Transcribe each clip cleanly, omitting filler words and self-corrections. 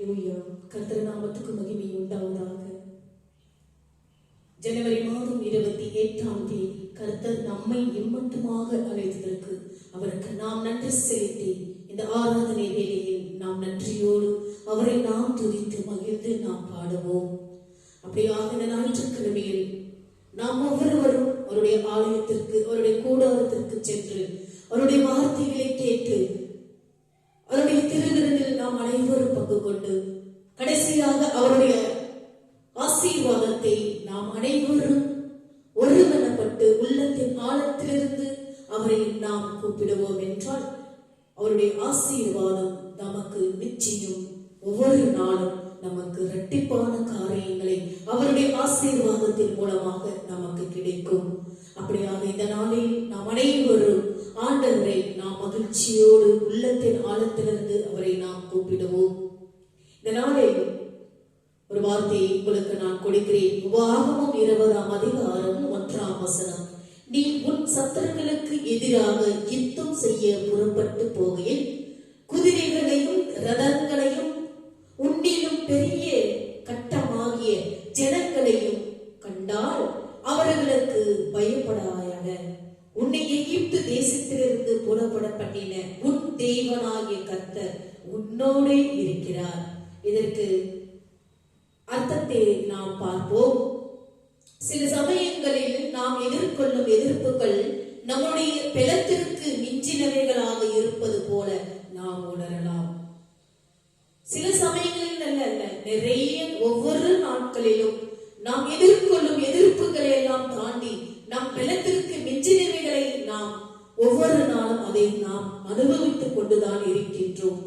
அல்லேலூயா. கர்த்தர் நாமத்துக்கு மகிமை உண்டாவதாக. ஜனவரி மாதம் 28ஆம் தேதி கர்த்தர் நம்மை இம்மட்டுமாக அழைத்ததற்கு அவருக்கு நாம் நன்றி செலுத்தி இந்த ஆராதனை வேளையில் நாம் நன்றியோடு அவரை நாம் துதித்து மகிழ்ந்து நாம் பாடுவோம். அப்படியாக இந்த ஞாயிற்றுக்கிழமையில் நாம் ஒவ்வொருவரும் அவருடைய ஆலயத்திற்கு, அவருடைய கூடாரத்திற்கு சென்று அவருடைய வார்த்தைகளை கேட்டு அவருடைய திருவிருந்தில் நாம் அனைவரும் பங்கு கொண்டு கடைசியாக அவருடைய ஆசீர்வாதத்தை நாம் அனைவரும் ஒருமனப்பட்டு உள்ளத்தின் ஆழத்திலிருந்து அவரை நாம் கூப்பிடுவோம் என்றால் அவருடைய ஆசீர்வாதம் நமக்கு நிச்சயம் ஒவ்வொரு நாளும் நமக்கு இரட்டிப்பான காரியங்களை அவருடைய ஆசீர்வாதத்தின் மூலமாக நமக்கு கிடைக்கும். அப்படியாக இந்த நாளில் நாம் அனைவரும் ஆண்டவரை நாம் மகிழ்ச்சியோடு உள்ளத்தின் ஆழத்திலிருந்து அவரை நாம் கூப்பிடுவோம். இந்த நாளில் ஒரு வார்த்தையை உங்களுக்கு நான் கொடுக்கிறேன். உபாகமம் 20ஆம் அதிகாரம் 1ஆம் வசனம். நீ உன் சத்துருக்களுக்கு எதிராக யுத்தம் செய்ய புறப்பட்டு போகையில் குதிரைகளையும் ரதங்களையும் உன்னிலும் பெரிய கட்டமாகிய ஜனங்களையும் கண்டால் அவர்களுக்கு பயப்படாயாக. உன்னை எகிப்து தேசத்திலிருந்து புறப்பட பண்ணின உன் தேவனாகிய கர்த்தர் உன்னோடே இருக்கிறார். இதற்கு அர்த்தத்தை நாம் பார்ப்போம். சில சமயங்களில் நாம் எதிர்கொள்ளும் எதிர்ப்புகள் நம்முடைய பலத்திற்கு மிஞ்சினவைகளாக இருப்பது போல நாம் உணரலாம். சில சமயங்களில் அல்ல, நிறைய ஒவ்வொரு நாட்களிலும் நாம் எதிர்கொள்ளும் எதிர்ப்புகளை எல்லாம் தாண்டி நம் பலத்திற்கு மிஞ்சினவைகளை நாம் ஒவ்வொரு நாளும் அதை நாம் அனுபவித்துக் கொண்டுதான் இருக்கின்றோம்.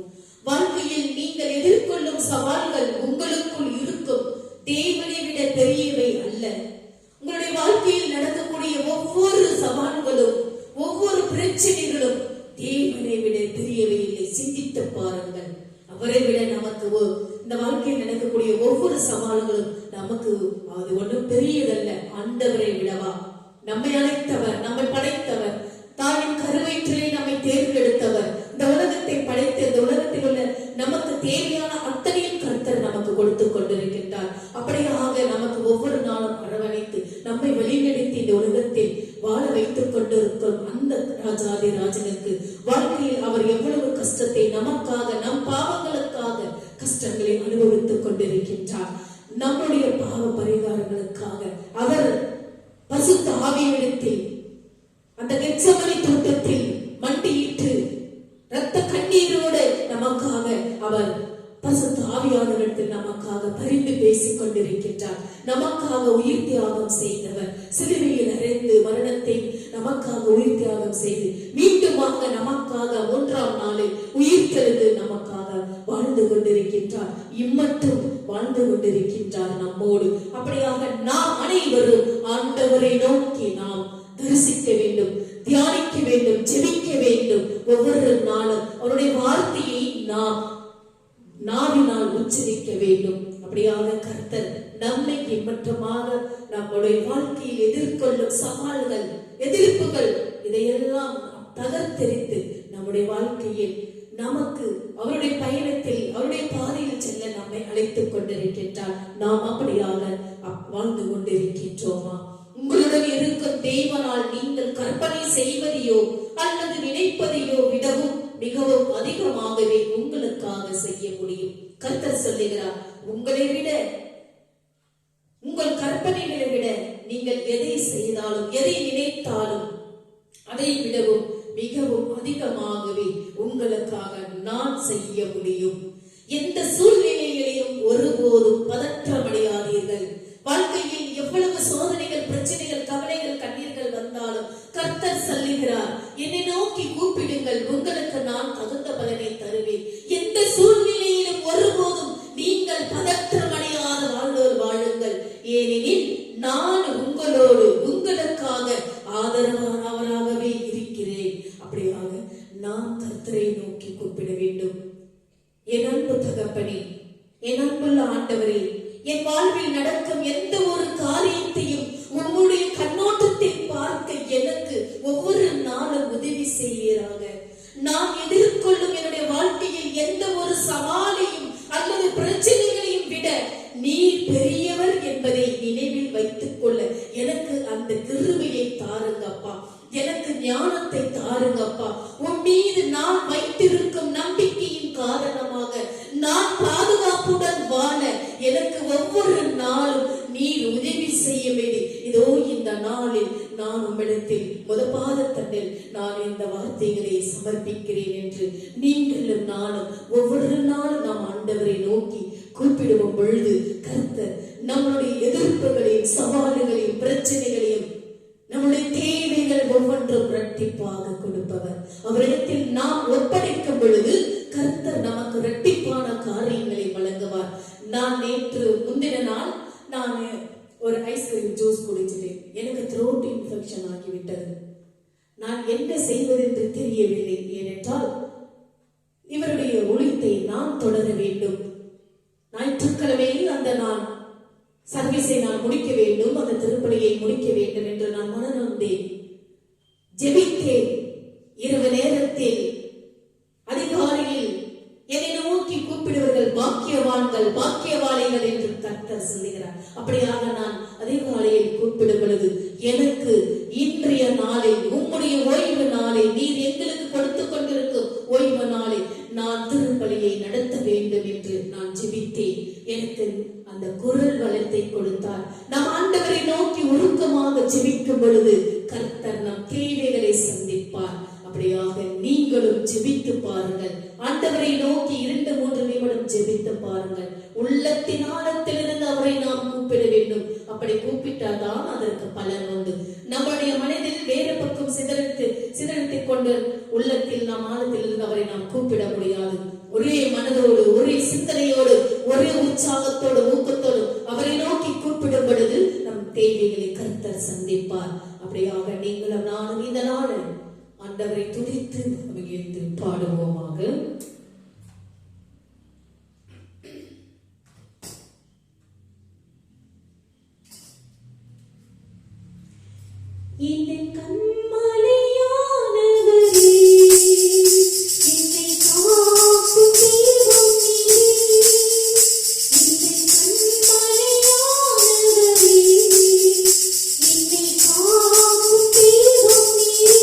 வாழ்க்கையில் நீங்கள் எதிர்கொள்ளும் சவால்கள் உங்களுக்குள் இருக்கும் தேவனை விட பெரியவை அல்ல. உங்களுடைய வாழ்க்கையில் நடக்கக்கூடிய ஒவ்வொரு சவால்களும் ஒவ்வொரு பிரச்சனைகளும் தேவனை விட பெரியவை இல்லை. சிந்தித்து பாருங்கள். அவரை விட நமக்கு இந்த வாழ்க்கையில் நடக்கக்கூடிய ஒவ்வொரு சவால்களும் நமக்கு அது ஒன்றும் பெரியதல்ல. ஆண்டவரை விடவா? நம்மை அழைத்தவர், நம்மை படைத்தவர், தாயின் கருவயிற்றிலே நம்மை தேர்ந்தெடுத்தவர், இந்த உலகத்தை படைத்து இந்த உலகத்தில் உள்ள நமக்கு தேவையான அத்தனையும் கர்த்தர் நமக்கு கொடுத்து கொண்டிருக்கின்றார். அப்படியாக நமக்கு ஒவ்வொரு நாளும் அரவணைத்து நம்மை வழிநடத்தி இந்த உலகத்தில் வாழ வைத்துக் கொண்டிருக்கும் அந்த ராஜாதி ராஜனுக்கு வாழ்க்கையில் அவர் எவ்வளவு கஷ்டத்தை நமக்காக, நம் பாவங்களுக்காக கஷ்டங்களை அனுபவித்துக் கொண்டிருக்கின்றார். நம்முடைய பாவ பரிகாரங்களுக்காக அவர் பசுத்த ஆவியிடத்தில் அந்த கெத்செமனே தோட்டத்தில் மண்டியிட்டு இரத்த கண்ணீரோடு நமக்காக அவர் பசுத்த ஆவியானவரிடத்தில் நமக்காக பரிந்து பேசிக் கொண்டிருக்கின்றார். நமக்காக உயிர் தியாகம் செய்தவர், சிலுவையில் அறைந்து மரணத்தை நமக்காக உயிர் தியாகம் செய்து மீண்டுமாக நமக்காக 3ஆம் நாளில் உயிர் தெழுந்து நமக்காக வாழ்ந்து கொண்டிருக்கின்றார். இம்மட்டும் வாழ்ந்து கொண்டிருக்கின்றார் நம்மோடு. அப்படியாக நாம் அனைவரும் ஆண்டவரை நோக்கி நாம் தரிசிக்க வேண்டும், தியானிக்க வேண்டும், ஜெபிக்க வேண்டும். ஒவ்வொரு நாளும் அவருடைய வார்த்தையை நாம் நாவினால் உச்சரிக்க வேண்டும். அப்படியாக கர்த்தர் நம்மை பின்பற்றமாக நம்முடைய வாழ்க்கையில் எதிர்கொள்ளும் சவால்கள், எதிர்ப்புகள் இதையெல்லாம் தகர்த்தெறிந்து நம்முடைய வாழ்க்கையில் நமக்கு அவருடைய பயணத்தில் அவருடைய பாதையில் செல்ல நம்மை அழைத்துக் கொண்டிருக்கின்றார். நாம் அப்படியாக வாழ்ந்து கொண்டிருக்கின்றோமா? உங்களுடன் இருக்கும் தேவனால் நீங்கள் கற்பனை செய்வதையோ அல்லது நினைப்பதையோ விடவும் மிகவும் அதிகமாகவே உங்களுக்காக செய்ய முடியும். கர்த்தர் சொல்லுகிறார், உங்களை விட, உங்கள் கற்பனைகளை விட நீங்கள் எதை செய்தாலும் எதை நினைத்தாலும் அதை விடவும் மிகவும் அதிகமாகவே உங்களுக்காக நான் செய்ய முடியும். எந்த சூழ்நிலைகளையும் ஒருபோதும் பதற்றமடையாதீர்கள். வாழ்க்கையில் எவ்வளவு சோதனைகள், பிரச்சனைகள், கவலைகள், கண்ணீர்கள் வந்தாலும் கர்த்தர் சொல்லுகிறார், என்னை நோக்கி கூப்பிடுங்கள், உங்களுக்கு நான் தகுந்த பலனை தருவேன். எந்த சூழ்நிலையிலும் ஒருபோதும் நீங்கள் பதற்றமடையாத வாழ்வோர் வாழுங்கள். ஏனெனில் நான் உங்களோடு உங்களுக்காக ஆதரவானவராகவே இருக்கிறேன். அப்படியாக நாம் கர்த்தரை நோக்கி கூப்பிட வேண்டும். என் அன்பு தகப்பனே, என் அன்புள்ள ஆண்டவரே, என் வாழ்வில் நடக்கும் எந்த ஒரு காரியத்தையும் உங்களுடைய கண்ணோட்டத்தில் பார்க்க எனக்கு ஒவ்வொரு நாளும் உதவி செய்வீராக. நான் எதிர்கொள்ளும் என்னுடைய வாழ்க்கையில் எந்த ஒரு சவாலையும் அல்லது பிரச்சனைகளையும் விட நீர் பெரியவர் என்பதை நினைவில் வைத்துக் கொள்ள எனக்கு அந்த கிருபையை தாருங்கப்பா, எனக்கு ஞானத்தை தாருங்கப்பா. உன் மீது நான் வைத்திருக்கும் நம்பிக்கையின் காரணமாக நான் பாதுகாப்புடன் வாழ எனக்கு ஒவ்வொரு நாளும் நீர் உதவி செய்ய வேண்டும். இதோ இந்த நாளில் நான் உம்மிடத்தில் முதபாதத்தண்டில் நான் இந்த வார்த்தைகளை சமர்ப்பிக்கிறேன் என்று நீங்களும் நானும் ஒவ்வொரு நாளும் நாம் ஆண்டவரை நோக்கி கூப்பிடுவோம் பொழுது கர்த்தர் நம்முடைய எதிர்ப்புகளையும் சவால்களையும் பிரச்சனைகளையும் நம்முடைய தேவைகள் ஒவ்வொன்றும் இரட்டிப்பாக கொடுப்பவர். அவரிடத்தில் நாம் ஒப்படைக்கும் பொழுது கர்த்தர் நமக்கு இரட்டிப்பான காரியங்களை வழங்குவார். நான் நேற்று முந்தின நாள் நான் ஒரு ஐஸ்கிரீம் ஜூஸ் குடிச்சிட்டேன். எனக்கு த்ரோட் இன்ஃபெக்ஷன் ஆகிவிட்டது. நான் என்ன செய்வது என்று தெரியவில்லை. ஏனென்றால் இவருடைய ஒழித்தை நான் தொடர வேண்டும். ஞாயிற்றுக்கிழமையில் அந்த நான் சர்வீஸை நான் முடிக்க வேண்டும், அந்த திருப்பலியை முடிக்க வேண்டும் என்று நான் மனநொந்தேன், ஜெபித்தேன். இரவு நேரத்தில் அதிகாலையில் என்னை நோக்கி கூப்பிடுவர்கள் பாக்கியவான்கள் பாக்கியவாளிகள் என்று கர்த்தர் சொல்லுகிறார். அப்படியாக நான் அதிகாலையில் கூப்பிடும் பொழுது எனக்கு இன்றைய நாளில் உம்முடைய ஓய்வு நாளை நீர் எங்களுக்கு கொடுத்து கொண்டிருக்கும் ஓய்வு நாளை நான் திருப்பலியை நடத்த வேண்டும் என்று நான் ஜெபித்தேன். எனக்கு அந்த குரல் வளத்தை கொடுத்தார். நாம் ஆண்டவரை நோக்கி உருக்கமாக ஜெபிக்கும் பொழுது கர்த்தர் நம் தேவைகளை சந்திப்பார். அப்படியாக நீங்களும் ஜெபித்து பாருங்கள். ஆண்டவரை நோக்கி 2-3 நிமிடம் ஜெபித்து பாருங்கள். உள்ளத்தின் ஆழத்திலிருந்து அவரை நாம் கூப்பிட வேண்டும். அப்படி கூப்பிட்டாதான் அதற்கு பலன் உண்டு. நம்முடைய மனதில் வேறு பக்கம் சிதறடித்துக் கொண்டு உள்ளத்தில் நாம் ஆழத்திலிருந்து அவரை நாம் கூப்பிட முடியாது. ஒரே மனதோடு ஒரே சிந்தனையோடு ஒரே உற்சாகத்தோடு ஊக்கத்தோடு அவரை நோக்கி கூப்பிடும் பொழுது நம் தேவைகளை கர்த்தர் சந்திப்பார். அப்படியாக நீங்களும் நானும் இந்த நாள் ஆண்டவரை துதித்து மகிழ்ந்து பாடுவோமாக. இந்த கண்மலையானவரே என்னை காக்கும் தெய்வம் நீரே. இந்த கண்மலையானவரே என்னை காக்கும் தெய்வம் நீரே.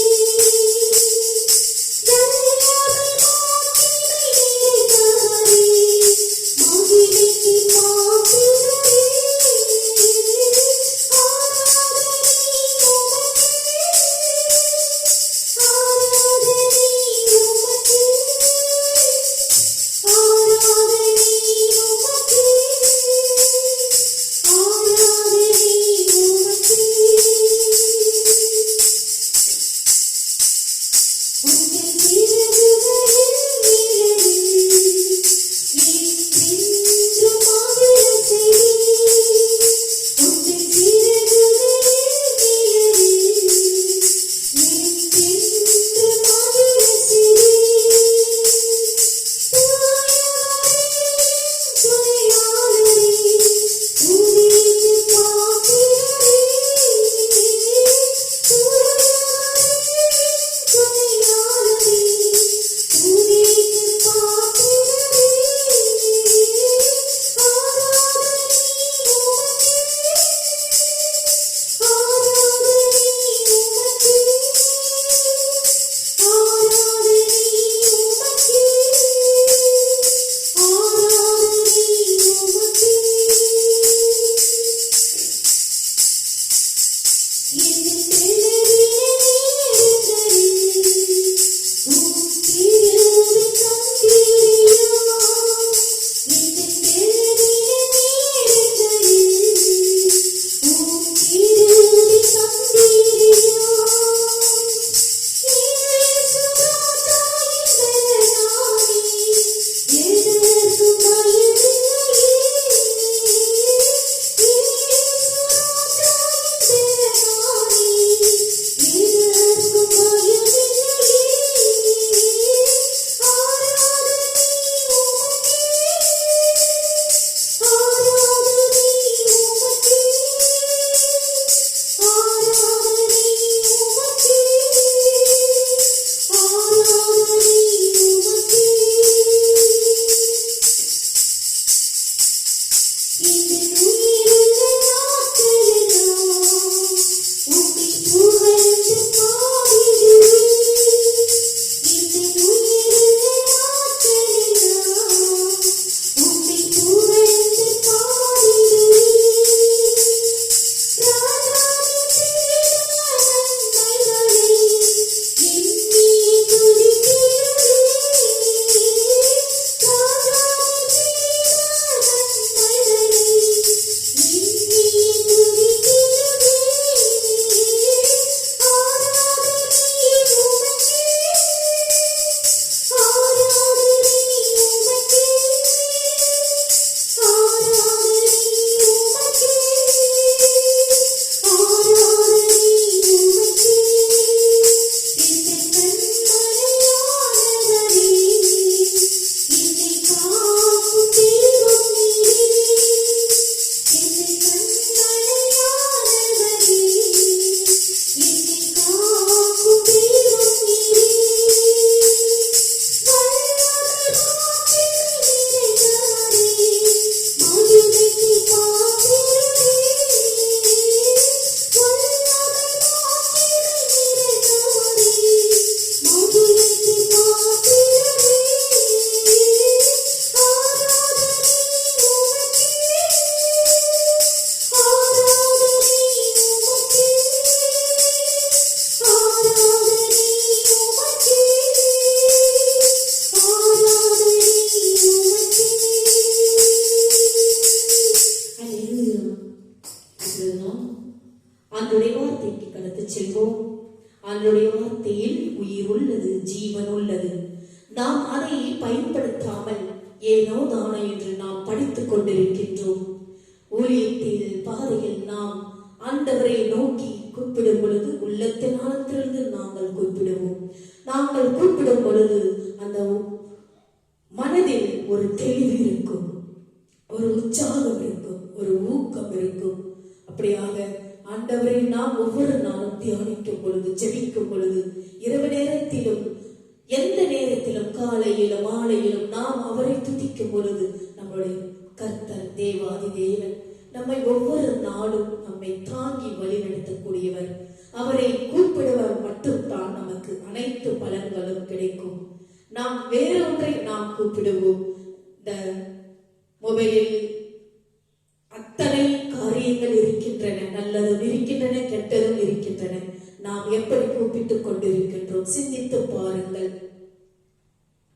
ஆண்டவருடைய வார்த்தைக்கு கடந்து செல்வோம். ஆண்டவருடைய வார்த்தையில் உயிர் உள்ளது, ஜீவன் உள்ளது. நாம் அதை பயன்படுத்தாமல் ஏனோ தானோ என்று நாம் படித்துக் கொண்டிருக்கின்றோம். ஊழியத்தில் பாதையில் நாம் ஆண்டவரை நோக்கி கூப்பிடும் பொழுது உள்ளத்தின் ஆழத்திலிருந்து நாங்கள் கூப்பிடுவோம். நாங்கள் கூப்பிடும் பொழுது அந்த மனதில் ஒரு தெளிவு இருக்கும், ஒரு உற்சாகம் இருக்கும், ஒரு ஊக்கம் இருக்கும். அப்படியாக ஆண்டவரை நாம் ஒவ்வொரு நாளும் தியானிக்கும் பொழுது, ஜெபிக்கும் பொழுது, இரவு நேரத்திலும் எந்த நேரத்திலும் காலையிலும் மாலையிலும் நாம் அவரை துதிக்கும் பொழுது நம்முடைய கர்த்தர் தேவாதி தேவன் நம்மை ஒவ்வொரு நாளும் நம்மை தாங்கி வழிநடத்தக்கூடியவர். அவரை கூப்பிடுவர் மட்டும்தான் நமக்கு அனைத்து பலன்களும் கிடைக்கும். நாம் வேற ஒன்றை நாம் கூப்பிடுவோம். இந்த மொபைலில் அத்தனை காரியங்கள் இருக்கின்றன, நல்லதும் இருக்கின்றன, கெட்டதும் இருக்கின்றன. நாம் எப்படி கூப்பிட்டுக் கொண்டிருக்கின்றோம் சிந்தித்து பாருங்கள்.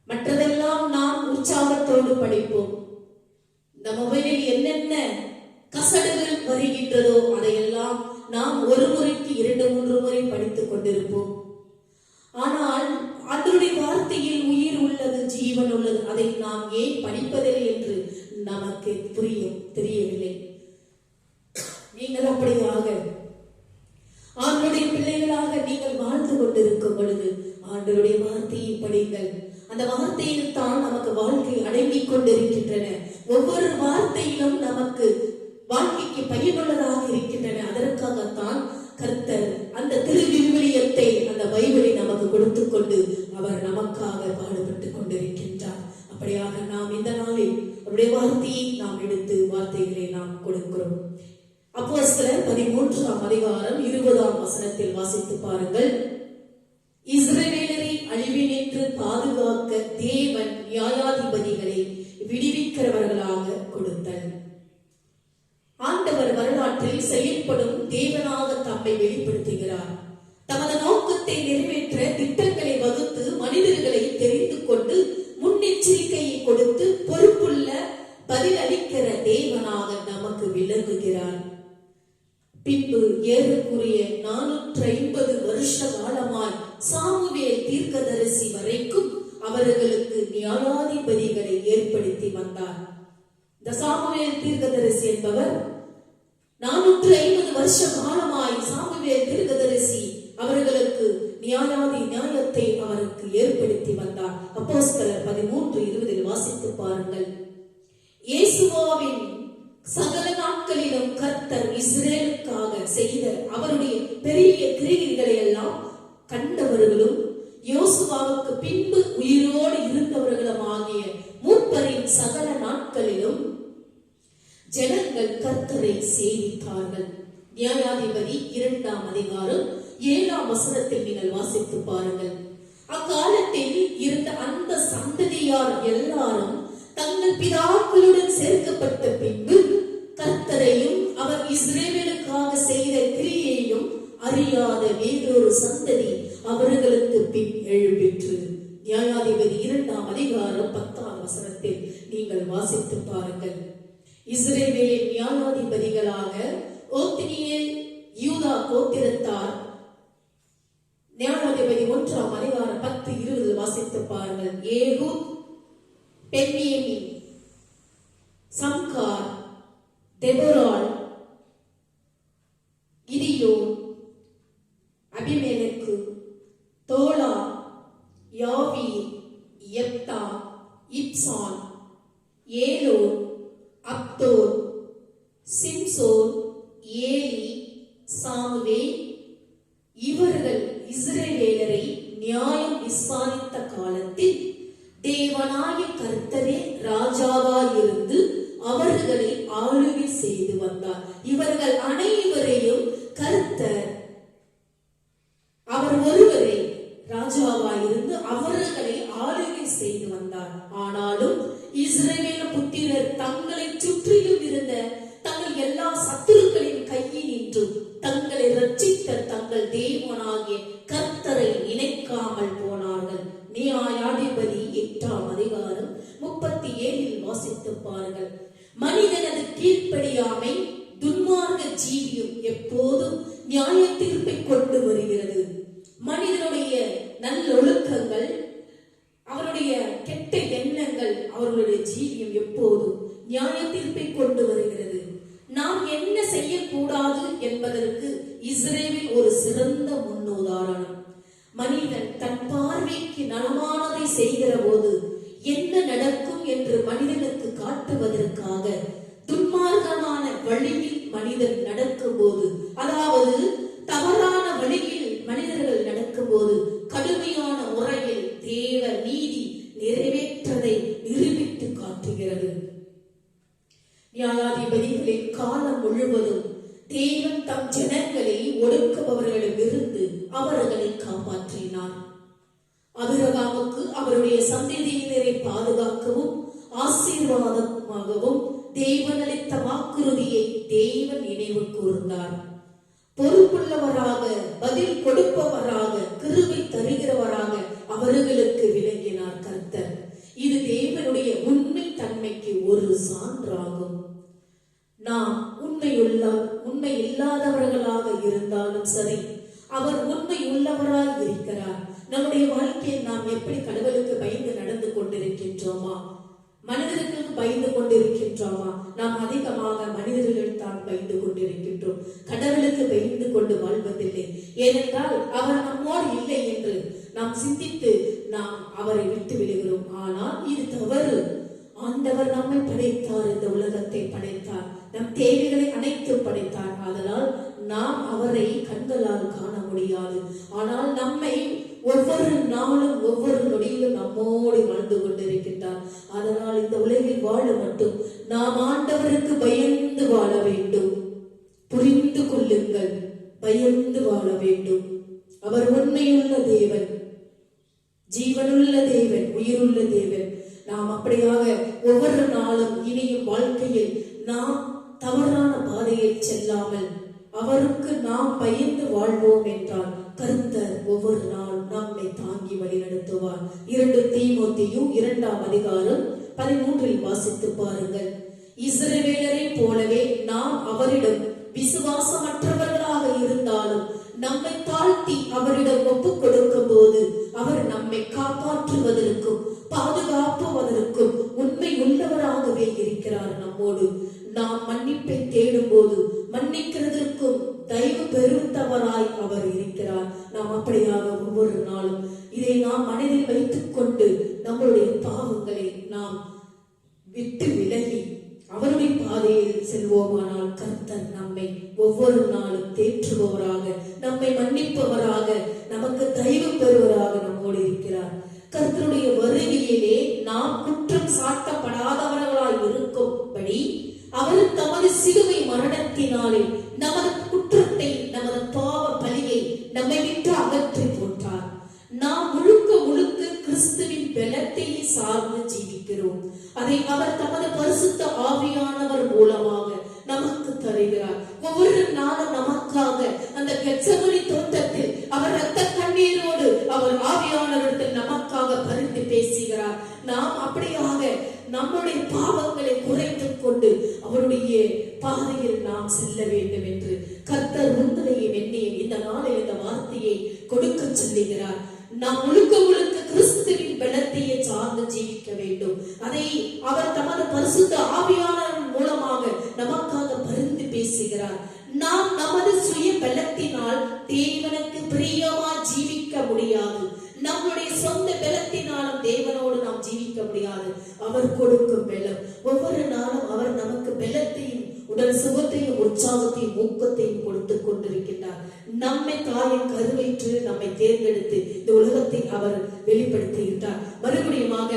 மற்றதெல்லாம் நாம் உற்சாகத்தோடு படிப்போம். இந்த மொபைலில் என்னென்ன கசடுகள் வருகின்றதோ அதையெல்லாம் நாம் ஒரு முறைக்கு 2-3 முறை படித்துக் கொண்டிருப்போம். ஆனால் அதனுடைய வார்த்தையில் உயிர் உள்ளது, ஜீவன் உள்ளது. அதை நாம் ஏன் படிப்பதில்லை என்று நமக்கு தெரியவில்லை. நீங்கள் அப்படியாக ஆண்டவருடைய பிள்ளைகளாக நீங்கள் வாழ்ந்து கொண்டிருக்கும் பொழுது ஆண்டவருடைய வார்த்தையை படிங்கள். அந்த வார்த்தையில் தான் நமக்கு வாழ்க்கை அடங்கிக் கொண்டிருக்கின்றன. ஒவ்வொரு வார்த்தையிலும் நமக்கு வாழ்க்கைக்கு பயனுள்ளதாக இருக்கின்றன. அதற்காகத்தான் கர்த்தர் அந்த திருவிவிலியத்தை, அந்த பைபிளை நமக்கு கொடுத்து கொண்டு அவர் நமக்காக பாடுபட்டுக் கொண்டிருக்கின்றார். அப்படியாக நாம் இந்த நாளில் அவருடைய வார்த்தையை நாம் எடுத்து வார்த்தைகளை நாம் கொடுக்கிறோம். அப்போஸ்தலர் 13ஆம் அதிகாரம் 20ஆம் வசனத்தில் வாசித்து பாருங்கள். இஸ்ரவேலரை அழிவினின்று பாதுகாக்க தேவன் நியாயாதிபதிகளை விடுவிக்கிறவர்களாக கொடுத்தல். ஆண்டவர் வரலாற்றில் செயல்படும் தேவனாக தம்மை வெளிப்படுத்துகிறார். தமது நோக்கத்தை நிறைவேற்ற திட்டங்களை வகுத்து மனிதர்களை தெரிந்து கொண்டு முன்னெச்சரிக்கையை கொடுத்து பொறுப்புள்ள பதிலளிக்கிற தேவனாக நமக்கு விளங்குகிறார். பின்பு ஏறக்குறைய 450 வருஷ காலமாய் சாமுவேல் தீர்க்கதரிசி வரைக்கும் அவர்களுக்கு நியாயாதிபதிகளை ஏற்படுத்தி வந்தார். இந்த சாமுவேல் தீர்க்கதரிசி என்பவர் 450 வருஷ காலமாய் சாமுவேல் தீர்க்கதரிசி அவர்களுக்கு நியாயத்தை அவருக்கு ஏற்படுத்தி வந்தார். அப்போஸ்தலர் 13:20 வாசித்து பாருங்கள். இயேசுவாவின் சகல நாட்களிலும் கர்த்தர் இஸ்ரேலுக்காக செய்த அவருடைய பெரிய கிரியைகளை எல்லாம் கண்டவர்களும் யோசுவாவுக்கு பின்பு உயிரோடு இருந்தவர்களும் ஆகிய மூப்பரின் சகல நாட்களிலும் ஜனங்கள் கர்த்தரை சேவித்தார்கள். நியாயாதிபதி 2ஆம் அதிகாரம் 7ஆம் வசனத்தில் நீங்கள் வாசித்து பாருங்கள். அக்காலத்தில் இருந்த அந்த சந்ததியார் எல்லாரும் தங்கள் பிதாக்களுடன் சேர்க்கப்பட்ட பின்பு கர்த்தரையும் அவர் இஸ்ரவேலுக்காக செய்த கிரியையும் அறியாத வேறொரு சந்ததி அவர்களுக்கு பின் எழும்பிற்று. நியாயாதிபதி 2ஆம் அதிகாரம் 10ஆம் வசனத்தில் நீங்கள் வாசித்து பாருங்கள். இஸ்ரவேலின் நியாயாதிபதிகளாக ஓத்னியேல் யூதா கோத்திரத்தார். நியாயாதிபதி 1ஆம் அதிகாரம் 10-20 வாசித்து பாருங்கள். Ehud, Benjamin, Shamgar, Deborah, Gideon, Abimelech, Tola, Jair, Jephthah, Ibzan, Elon, Abdon, Samson, Eli, Samuel இவர்கள் இஸ்ரவேலரை நியாயம் விசாரித்த காலத்தில் தேவனாய கர்த்தரே ராஜாவாயிருந்து அவர்களை ஆளுகை செய்து வந்தார். இவர்கள் அனைவரையும் கர்த்தர் அவர் ஒருவரை ராஜாவாயிருந்து அவர்களை ஆளுகை செய்து வந்தார். ஆனாலும் இஸ்ரவேல் புத்திரர் தங்களை சுற்றிலும் இருந்த தங்கள் எல்லா சத்துருக்களின் கையினின்றும் தங்களை ரட்சித்த தங்கள் தேவனாகிய கர்த்தரை நினைக்காமல் போனார்கள். நியாயாதிபதி 8ஆம் அதிகாரம் 37 வாசித்து பாருங்கள். மனிதனது கீழ்ப்படியாமை துன்மார்க்க ஜீவியம் எப்போதும் நியாய தீர்ப்பை கொண்டு வருகிறது. மனிதனுடைய நல்லொழுக்கங்கள், அவருடைய கெட்ட எண்ணங்கள், அவர்களுடைய ஜீவியம் எப்போதும் நியாய தீர்ப்பை கொண்டு வருகிறது. நாம் என்ன செய்யக்கூடாது என்பதற்கு இஸ்ரவேல் ஒரு சிறந்த முன்னுதாரணம். மனிதன் தன் பார்வைக்கு நலமானதை செய்கிற போது என்ன நடக்கும் என்று மனிதனுக்கு காட்டுவதற்காக துன்மார்க்கமான வழியில் மனிதன் நடக்கும் போது, அதாவது தவறான வழியில் மனிதர்கள் நடக்கும் போது கடுமையான முறையில் தேவ நீதி நிறைவேற்றதை நிரூபித்து காட்டுகிறது. நியாயாதிபதிகளின் காலம் முழுவதும் தேவன் தம் ஜனங்களை ஒடுக்குபவர்களிடமிருந்து அவர்களை காப்பாற்றினார். ஆபிரகாமுக்கு அவருடைய சந்ததியினரை பாதுகாக்கவும் ஆசீர்வாதமாகவும் தேவன் அளித்த வாக்குறுதியை தேவன் நினைவு கூர்ந்தார். பொறுப்புள்ளவராக, பதில் கொடுப்பவராக, கிருபை தருகிறவராக அவர்களுக்கு விளங்கினார் கர்த்தர். இது தேவனுடைய உண்மை தன்மைக்கு ஒரு சான்றாகும். நாம் உண்மை இல்லாதவர்களாக இருந்தாலும் சரி, அவர் உண்மை உள்ளவராய் இருக்கிறார். நம்முடைய வாழ்க்கையில் நாம் எப்படி கடவுளுக்கு பயந்து நடந்து கொண்டிருக்கின்றோமா? மனிதர்களுக்கு பயந்து கொண்டிருக்கின்றோமா? நாம் அதிகமாக மனிதர்கள் தான் பயந்து கொண்டிருக்கின்றோம். கடவுளுக்கு பயந்து கொண்டு வாழ்வதில்லை. ஏனென்றால் அவர் நம்மோடு இல்லை என்று நாம் சிந்தித்து நாம் அவரை விட்டு விடுகிறோம். ஆனால் இது தவறு. ஆண்டவர் நம்மை படைத்தார், இந்த உலகத்தை படைத்தார், நம் தேவைகளை அனைத்தும் படைத்தார். அதனால் நாம் அவரை கண்களால் காண முடியாது. ஆனால் நம்மை ஒவ்வொரு நாளும் ஒவ்வொரு நொடியிலும் நம்மோடு வாழ்ந்து கொண்டிருக்கின்றார். அதனால் இந்த உலகில் வாழ மட்டும் நாம் ஆண்டவருக்கு பயந்து வாழ வேண்டும். புரிந்து கொள்ளுங்கள், பயந்து வாழ வேண்டும். அவர் உண்மையுள்ள தேவன், ஜீவனுள்ள தேவன், உயிருள்ள தேவன். நாம் அப்படியாக ஒவ்வொரு நாளும் இனியும் வாழ்க்கையில் நாம் தவறான பாதையில் செல்லாமல் அவருக்கு நாம் பயந்து வாழ்வோம் என்றால் கர்த்தர் ஒவ்வொரு நாள் நம்மை தாங்கி வழிநடத்துவார். 2 தீமோத்தேயு 2ஆம் அதிகாரம் 13 வாசித்து பாருங்கள். இஸ்ரவேலரை போலவே நாம் அவரிடம் விசுவாசமற்றவர்களாக இருந்தாலும் நம்மை தாழ்த்தி அவரிடம் ஒப்புக் கொடுக்கும் போது அவர் நம்மை காப்பாற்றுவதற்கும் பாதுகாப்புவதற்கும் உண்மை உள்ளவராகவே இருக்கிறார் நம்மோடு. நாம் மன்னிப்பை தேடும் போது மன்னிக்கிறதற்கும் தயவு பெருத்தவராய் அவர் இருக்கிறார். நாம் அப்படியாக ஒவ்வொரு நாளும் இதை நாம் மனதில் வைத்துக் கொண்டு நம்முடைய பாவங்களை நாம் விட்டு விலகி அவருடைய பாதையில் செல்வோமானால் கர்த்தர் நம்மை ஒவ்வொரு நாளும் தேற்றுபவராக, நம்மை மன்னிப்பவராக, நமக்கு தயவு பெறுவராக நம்மோடு இருக்கிறார். கர்த்தருடைய வருகையிலே நாம் குற்றம் சாட்டப்படாதவர்களாய் இருக்கும்படி அவர் தம் இரத்தத்தினாலே நமது குற்றத்தை, நமது பாவ பலியை நம்மை விட்டு அகற்றி போட்டார். நாம் முழுக்க முழுக்க கிறிஸ்துவின் பலத்தையே சார்ந்து ஜீவிக்கிறோம். அதை அவர் தமது பரிசுத்த ஆவியானவர் மூலமாக நமக்கு தருகிறார். ஒவ்வொரு நாளும் நமக்காக அந்த கெத்செமனி தோட்டத்தில் அவர் இரத்த கண்ணீரோடு அவர் ஆவியானவரிடத்தில் நமக்காக பரிந்து பேசுகிறார். நாம் அப்படியாக நம்முடைய பாவங்களை குறைத்துக் கொண்டு அவருடைய பாதையில் நாம் செல்ல வேண்டும் என்று கர்த்தர் உங்களையும் என்னையும் இந்த நாளில் இந்த வார்த்தையை கொடுக்க சொல்லுகிறார். நாம் முழுக்க முழுக்க கிறிஸ்துவின் பலத்தையே சார்ந்து ஜீவிக்க வேண்டும். அதை அவர் தமது பரிசுத்த ஆவியானவர் மூலமாக நமக்காக பரிந்து பேசுகிறார். நாம் நமது சுய பலத்தினால் தேவனுக்கு பிரியமா ஜீவிக்க முடியாது. நம்முடைய சொந்த பலத்தினாலும் தேவனோடு நாம் ஜீவிக்க முடியாது. அவர் கொடுக்கும் பலம். ஒவ்வொரு நாளும் அவர் நமக்கு பலத்தையும் உடல் சுகத்தையும் உற்சாகத்தையும் ஊக்கத்தையும் கொடுத்துக் கொண்டிருக்கின்றார். நம்மை தாயின் கருவைற்று நம்மை தேர்ந்தெடுத்து இந்த உலகத்தை அவர் வெளிப்படுத்துகின்றார். மறுபடியுமாக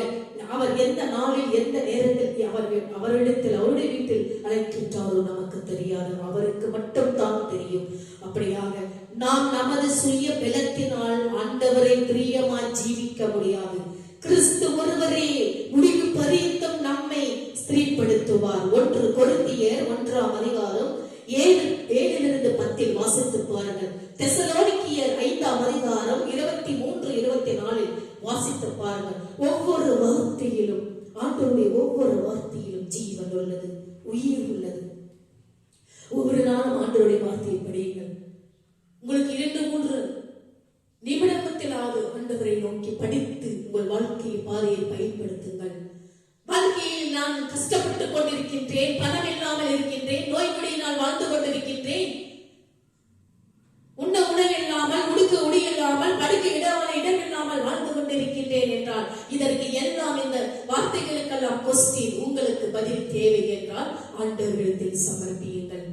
அவர் எந்த நாளில் எந்த நேரத்தில் அவரிடத்தில் அவருடைய வீட்டில் அழைக்கின்றாரோ நமக்கு தெரியாது. அவருக்கு மட்டும் தான் தெரியும். அப்படியாக நாம் நமது சுய பலத்தினால் ஆண்டவரை பிரியமாய் ஜீவிக்க முடியாது. கிறிஸ்து ஒருவரே முடிவு பரியந்தம் நம்மை ஸ்திரீப்படுத்துவார். 1 கொரிந்தியர் 1:7-10 வாசித்து பாருங்கள். தெசலோனிக்கேயர் 5:23-24 வாசித்து பாருங்கள். ஒவ்வொரு வார்த்தையிலும் ஆண்டவருடைய ஒவ்வொரு வார்த்தையிலும் ஜீவன் உள்ளது, உயிர் உள்ளது. ஒவ்வொரு நாளும் ஆண்டவருடைய வார்த்தையை படியுங்கள். உங்களுக்கு 2-3 நிமிடத்திலாவது ஆண்டவரை நோக்கி படித்து உங்கள் வாழ்க்கையை பாதையை பயன்படுத்துங்கள். வாழ்க்கையில் நான் கஷ்டப்பட்டுக் கொண்டிருக்கின்றேன், பணம் இல்லாமல் இருக்கின்றேன், நோய் நொடியினால் வாழ்ந்து கொண்டிருக்கின்றேன், உண்ண உணவில்லாமல், உடுக்க உடை இல்லாமல், படுக்க இடம் இல்லாமல் வாழ்ந்து கொண்டிருக்கின்றேன் என்றால் இதற்கு எல்லாம் இந்த வார்த்தைகளுக்கெல்லாம் கொஸ்டின் உங்களுக்கு பதில் தேவை என்றால் ஆண்டவரிடத்தில் சமர்ப்பியுங்கள்.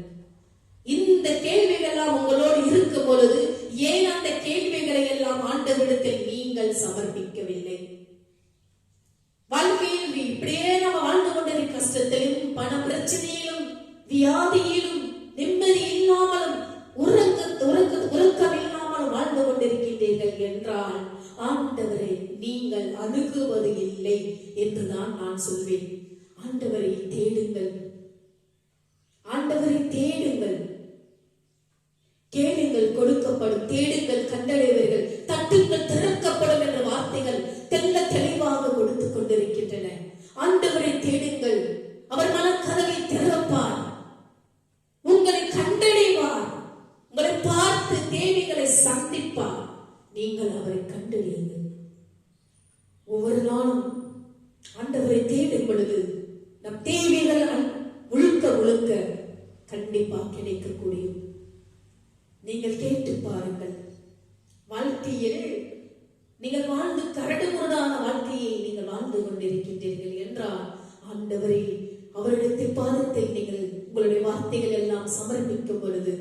இந்த கேள்விகள் எல்லாம் உங்களோடு இருக்கும் பொழுது ஏன் அந்த கேள்விகளை எல்லாம் ஆண்டவரிடத்தில் நீங்கள் சமர்ப்பிக்கவில்லை? வாழ்க்கையில் இப்படியே நம்ம வாழ்ந்து கொண்டிருக்க கஷ்டத்திலும், பண பிரச்சனையிலும், வியாதியிலும், நிம்மதி இல்லாமலும், உறக்கம் இல்லாமலும் வாழ்ந்து கொண்டிருக்கின்றீர்கள் என்றால் ஆண்டவரை நீங்கள் அணுகுவது இல்லை என்றுதான் நான் சொல்வேன். ஆண்டவரை தேடுங்கள், ஆண்டவரை தேடுங்கள். கேளுங்கள் கொடுக்கப்படும், தேடுங்கள் கண்டடைவீர்கள், தட்டுங்கள் திறக்கப்படும் என்ற வார்த்தைகள் தெல்ல தெளிவாக கொடுத்துக் கொண்டிருக்கின்றன. ஆண்டவரை தேடுங்கள், அவர் மனக்கதவை திறப்பார், உங்களை கண்டடைவார், உங்களை பார்த்து தேவைகளை சந்திப்பார். நீங்கள் அவரை கண்டறியுங்கள். ஒவ்வொரு நாளும் ஆண்டவரை தேடும் பொழுது நம் தேவைகள் முழுக்க கண்டிப்பாக கிடைக்கக்கூடிய. நீங்கள் கேட்டு பாருங்கள். வாழ்க்கையில் நீங்கள் வாழ்ந்து கரடுமுரடான வாழ்க்கையை நீங்கள் வாழ்ந்து கொண்டிருக்கின்றீர்கள் என்றால் ஆண்டவரை அவரிடத்தில் பாதத்தில் நீங்கள் உங்களுடைய வார்த்தைகள் எல்லாம் சமர்ப்பிக்கும் பொழுது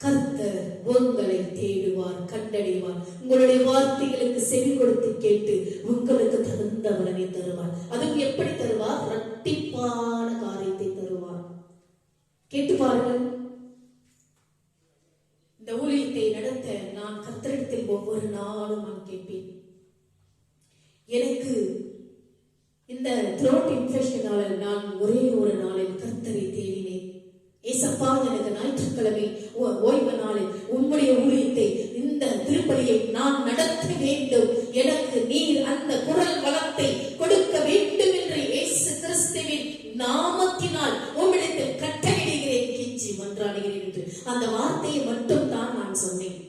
கர்த்தர் உங்களை தேடுவார், கண்டடைவார். உங்களுடைய வார்த்தைகளுக்கு செவி கொடுத்து கேட்டு உங்களுக்கு தகுந்த பலனை தருவார். அதுவும் எப்படி தருவார்? இரட்டிப்பான காரியத்தை தருவார். கேட்டு பாருங்கள். இந்த ஊழியத்தை நடத்த நான் கர்த்தரிடத்தில் ஒவ்வொரு நாளும் நான் கேட்பேன். எனக்கு இந்த த்ரோட் இன்ஃபெக்ஷனால நான் ஒரே ஒரு நாளில் கர்த்தரை தேடினேன். ஏசப்பா, எனக்கு ஞாயிற்றுக்கிழமை ஓய்வு நாளில் உம்முடைய ஊழியத்தை, இந்த திருப்பலியை நான் நடத்த வேண்டும். எனக்கு நீர் அந்த குரல் வளத்தை கொடுக்க வேண்டும் என்று இயேசு கிறிஸ்துவின் நாமத்தினால் உம்மிடத்தில் கட்டளையிடுகிறேன், கெஞ்சி மன்றாடுகிறேன் என்று அந்த வார்த்தையை மட்டும் தான் நான் சொன்னேன்.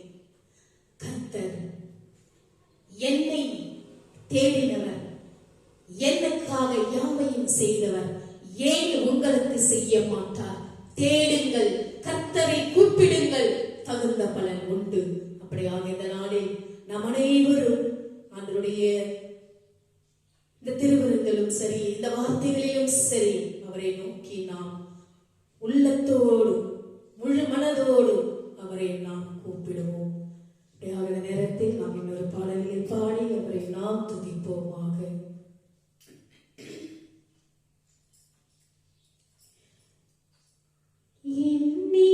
கர்த்தர் என்னை தேடினவர், எனக்காக யாவையும் செய்தவர், ஏன் உங்களுக்கு செய்ய மாட்டார்? தேடுங்கள், கர்த்தரை கூப்பிடுங்கள், தகுந்த பலன் உண்டு. அப்படியாக இந்த நாளில் நாம் அனைவரும் ஆண்டவருடைய இந்த திருவிருந்திலும் சரி, இந்த வார்த்தைகளிலும் சரி, அவரை நோக்கி நாம் உள்ளத்தோடு முழு மனதோடு அவரை நாம் கூப்பிடுவோம். அப்படியாக இந்த நேரத்தில் நாம் இன்னொரு பாடல்களை பாடி அவரை நாம் துதிப்போமாக. எண்ணி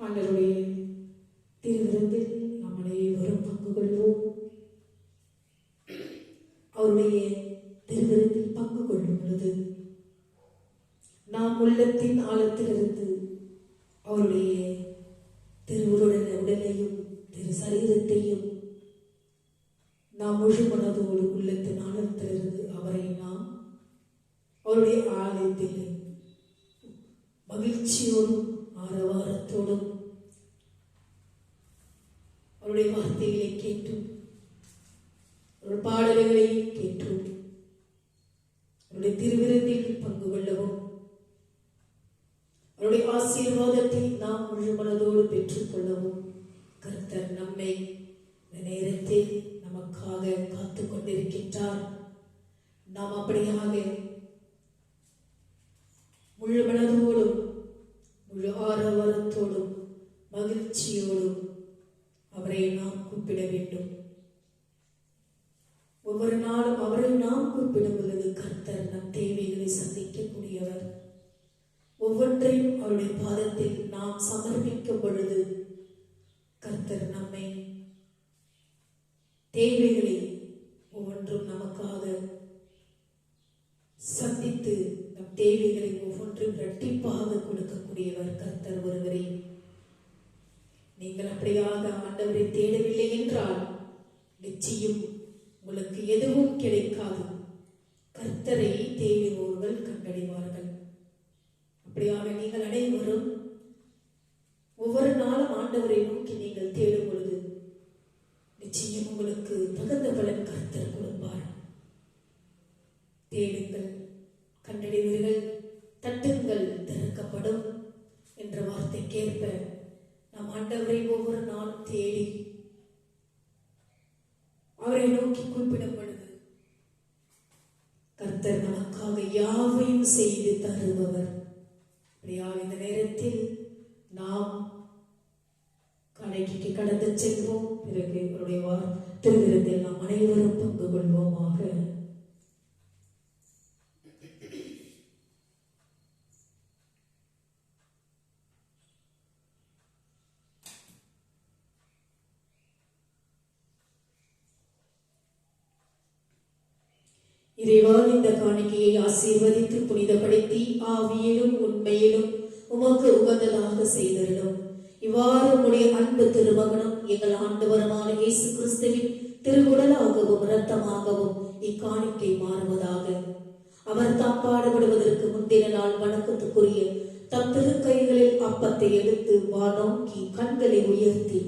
ஆண்டவருடைய திருவிருந்தில் நாம் அனைவரும் பங்கு கொள்வோம். அவருடைய திருவிருந்தில் பங்கு கொள்ளும் பொழுது நாம் உள்ளத்தின் ஆழத்திலிருந்து அவருடைய உடலையும் திரு சரீரத்தையும் நாம் முழு மனதோடு உள்ளத்தின் ஆழத்திலிருந்து அவரை நாம் அவருடைய ஆலயத்தில் மகிழ்ச்சியோடும் ஆரவாரத்தோடும் அவருடைய வார்த்தைகளை கேட்டும் அவருடைய பாடல்களை கேட்டும் அவருடைய திருவிருந்தில் பங்கு கொள்ளவும் அவருடைய ஆசீர்வாதத்தை நாம் முழு மனதோடு பெற்றுக் கொள்ளவும் கர்த்தர் நம்மை இந்த நேரத்தில் நமக்காக காத்துக் கொண்டிருக்கின்றார். நாம் அப்படியாக முழு மனதோடும் முழு ஆரவாரத்தோடும் மகிழ்ச்சியோடும் அவரை நாம் கூப்பிட வேண்டும். ஒவ்வொரு நாளும் அவரை நாம் கூப்பிடும் பொழுது கர்த்தர் நம் தேவைகளை சந்திக்கக்கூடியவர். ஒவ்வொன்றையும் அவருடைய பாதத்தில் நாம் சமர்ப்பிக்கும் பொழுது கர்த்தர் நம்மை தேவைகளை ஒவ்வொன்றும் நமக்காக சந்தித்து நம் தேவைகளை ஒவ்வொன்றும் இரட்டிப்பாக கொடுக்கக்கூடியவர் கர்த்தர் ஒருவரே. நீங்கள் அப்படியாக ஆண்டவரை தேடவில்லை என்றால் நிச்சயம் உங்களுக்கு எதுவும் கிடைக்காது. கர்த்தரை தேடுவோர்கள் கண்டடைவார்கள். அப்படியாக நீங்கள் அனைவரும் ஒவ்வொரு நாளும் ஆண்டவரை நோக்கி நீங்கள் தேடும் பொழுது நிச்சயம் உங்களுக்கு தகுந்த பலன் கர்த்தர் கொடுப்பார். தேடுங்கள், கண்டடைவீர்கள், தட்டுங்கள், திறக்கப்படும் என்ற வார்த்தைக்கேற்ப நாம் ஆண்டவரை ஒவ்வொரு நாளும் தேடி அவரை நோக்கி கூப்பிடும் பொழுது கர்த்தர் நமக்காக யாவையும் செய்து தருபவர். அப்படியாக இந்த நேரத்தில் நாம் கடைக்கு கடந்து செல்வோம். பிறகு அவருடைய திருவிருந்தில் நாம் அனைவரும் பங்கு கொள்வோமாக. இறைவா, இந்த காணிக்கையை ஆசீர்வதித்து புனிதப்படுத்தி ஆவியிலும் உண்மையிலும் உமக்கு உகந்ததாக செய்திருடும். இவ்வாறு உம்முடைய அன்பு திருமகனும் எங்கள் ஆண்டவருமான இயேசு கிறிஸ்துவின் திருவுடலாகவும் இரத்தமாகவும் இக்காணிக்கை மாறுவதாக. அவர் தாம் பாடுபடுவதற்கு முந்தின நாள் வணக்கத்துக்குரிய தம் திருக்கைகளில் அப்பத்தை எடுத்து வானோக்கி கண்களை உயர்த்தி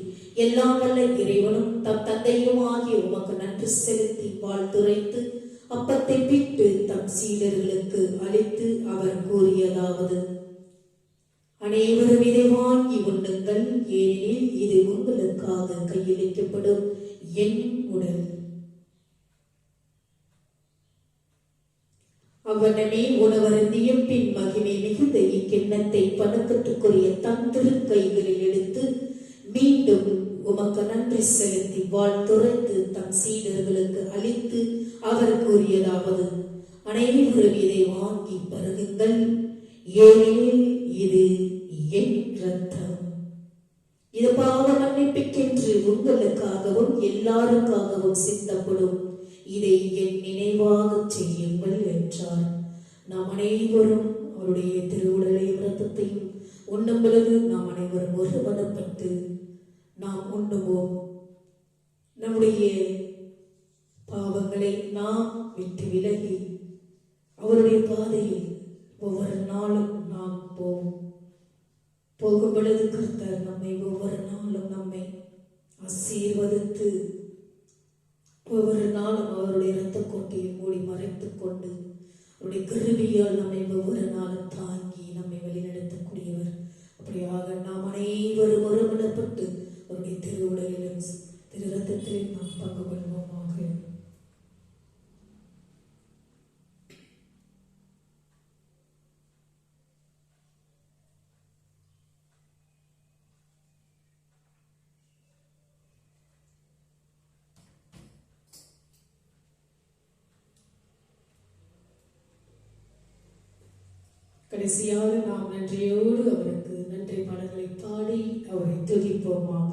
எல்லாம் வல்ல இறைவனும் தம் தந்தையும் ஆகிய உமக்கு நன்றி செலுத்தி வாழ்த்துரைத்து அப்பத்தை பிட்டு தம் சீடர்களுக்கு அளித்து அவர் கூறியதாவது: அனைவரும் இதை வாங்கி உண்ணுங்கள், ஏனெனில் இது உங்களுக்காக கையளிக்கப்படும் என் உடல். அவ்வனமே உணவருந்திய பின் மகிமை மிகுந்த இக்கிண்ணத்தை வணக்கத்துக்குரிய தம் திருக்கைகளில் எடுத்து மீண்டும் உமக்கு நன்றி செலுத்தி வாழ்த்துரைத்து தம் சீடர்களுக்கு அளித்து அவர் கூறியதாவது: அனைவரும் இதை வாங்கி பருகுங்கள், ஏனெனில் இது என் இரத்தம். இது பாவ மன்னிப்புக்கென்று உங்களுக்காகவும் எல்லாருக்காகவும் சிந்தப்படும். இதை என் நினைவாக செய்யுங்கள் என்றார். நாம் அனைவரும் அவருடைய திருவுடலையும் இரத்தத்தையும் உண்ணும் பொழுது நாம் அனைவரும் ஒருமனப்பட்டு நாம் உண்ணுவோம். நம்முடைய பாவங்களை நாம் விட்டு விலகி அவருடைய பாதையில் ஒவ்வொரு நாளும் நாம் போகும் பொழுது கர்த்தர் நம்மை ஒவ்வொரு நாளும் நம்மை ஆசீர்வதித்து ஒவ்வொரு நாளும் அவருடைய இரத்த கோட்டையை மூடி மறைத்துக் கொண்டு அவருடைய கிருபையால் நம்மை ஒவ்வொரு நாளும் தாங்கி நம்மை வழிநடத்தக்கூடியவர். அப்படியாக நாம் அனைவரும் ஒருமனப்பட்டு அவருடைய திருவுடலிலும் திரு இரத்தத்திலும் நாம் பங்கு கொள்வோமாக. கடைசியாக நாம் நன்றியோடு அவருக்கு நன்றி பாடல்களை பாடி அவரை துதிப்போமாக.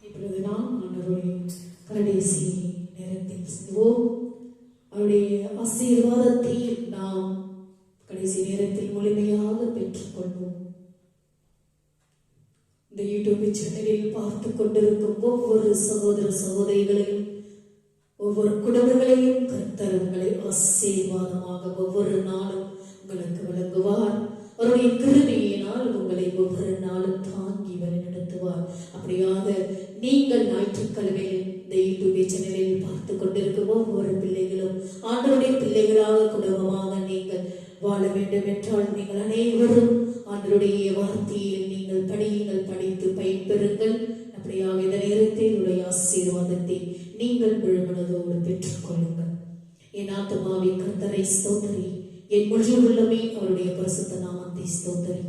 இப்பொழுது நாம் ஆண்டவருடைய கடைசி நேரத்தில் செல்வோம். அவருடைய ஆசீர்வாதத்தை நாம் கடைசி நேரத்தில் முழுமையாக பெற்றுக்கொள்வோம். இந்த யூடியூப் சேனலில் பார்த்து கொண்டிருக்கும் ஒவ்வொரு சகோதர சகோதரிகளையும் ஒவ்வொரு குடும்பங்களையும் கர்த்தர் உங்களை ஆசீர்வாதமாக ஒவ்வொரு நாளும் உங்களுக்கு வழங்குவார். அவருடைய கிருபையினால் உங்களை ஒவ்வொரு நாளும் தாங்கி வழிநடத்துவார். அப்படியாக நீங்கள் ஞாயிற்றுக்கிழமையில் இந்த யூடியூப் சேனலில் பார்த்து கொண்டிருக்கும் ஒவ்வொரு பிள்ளைகளும் ஆண்டவருடைய பிள்ளைகளாக குடும்பமாக நீங்கள் வாழ வேண்டும் என்றால் நீங்கள் அனைவரும் ஆண்டவருடைய வார்த்தையில் நீங்கள் படியுங்கள், படித்து பயன்பெறுங்கள். அப்படியாக இந்த நேரத்தில் உடைய ஆசீர்வாதத்தை நீங்கள் முழுமனதோடு பெற்றுக்கொள்ளுங்கள். என் ஆத்துமாவே கர்த்தரை ஸ்தோத்திரி, என் முழு உள்ளமே அவருடைய பரிசுத்த நாமத்தை ஸ்தோத்திரி.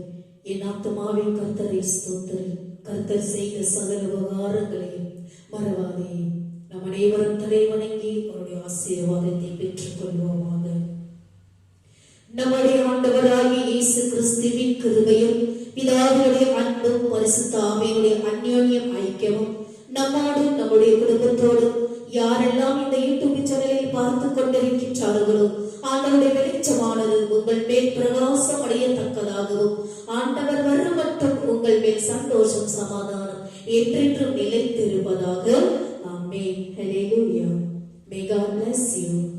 என் ஆத்துமாவே கர்த்தரை ஸ்தோத்திரி, கர்த்தர் செய்த சகல உபகாரங்களையும் மறவாதே. நம் அனைவரும் தலை வணங்கி அவருடைய ஆசீர்வாதத்தை பெற்றுக் கொள்வோமாக. நம்முடைய ஆண்டவராகிய இயேசு கிறிஸ்துவின் கிருபையும் பிதாவினுடைய அன்பும் பரிசுத்த ஆவியினுடைய அந்யோன்யம் ஐக்கியமும் நம்மோடும் நம்முடைய குடும்பத்தோடும் யாரெல்லாம் இந்த யூடியூப் சேனலை பார்த்து கொண்டிருக்கின்றார்களோ ஆண்டவருடைய வெளிச்சமானது உங்கள் மேல் பிரகாசம் அடையத்தக்கதாகவும் ஆண்டவர் வரும் மட்டும் உங்கள் மேல் சந்தோஷம் சமாதானம் என்றென்றும் நிலைத்திருப்பதாக. ஆமென். ஹல்லேலூயா. May God bless you.